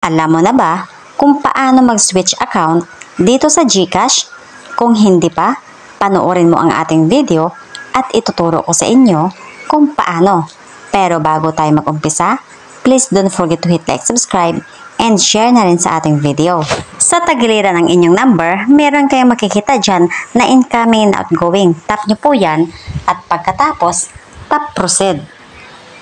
Alam mo na ba kung paano mag-switch account dito sa GCash? Kung hindi pa, panoorin mo ang ating video at ituturo ko sa inyo kung paano. Pero bago tayo mag-umpisa, please don't forget to hit like, subscribe, and share na rin sa ating video. Sa tagiliran ng inyong number, meron kayong makikita dyan na incoming and outgoing. Tap nyo po yan at pagkatapos, tap proceed.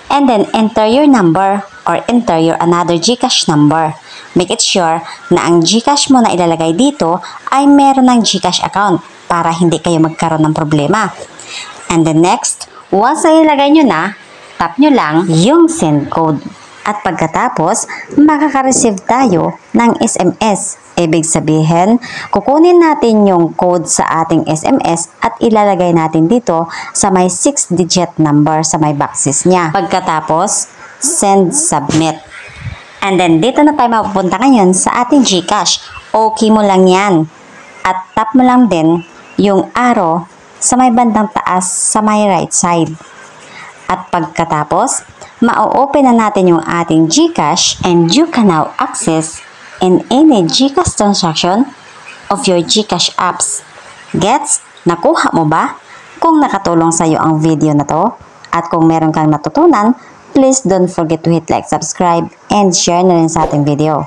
And then enter your number or enter your another GCash number. Make it sure na ang GCash mo na ilalagay dito ay meron ng GCash account para hindi kayo magkaroon ng problema. And then next, once na ilagay nyo na, tap nyo lang yung send code. At pagkatapos, makaka-receive tayo ng SMS. Ibig sabihin, kukunin natin yung code sa ating SMS at ilalagay natin dito sa may 6-digit number sa may boxes niya. Pagkatapos, send submit. And then dito na tayo mapupunta ngayon sa ating GCash. Okay mo lang yan. At tap mo lang din yung arrow sa may bandang taas sa may right side. At pagkatapos, ma-open na natin yung ating GCash and you can now access in any GCash transaction of your GCash apps. Gets? Nakuha mo ba? Kung nakatulong sa iyo ang video na to at kung meron kang natutunan, please don't forget to hit like, subscribe, and share na rin sa ating video.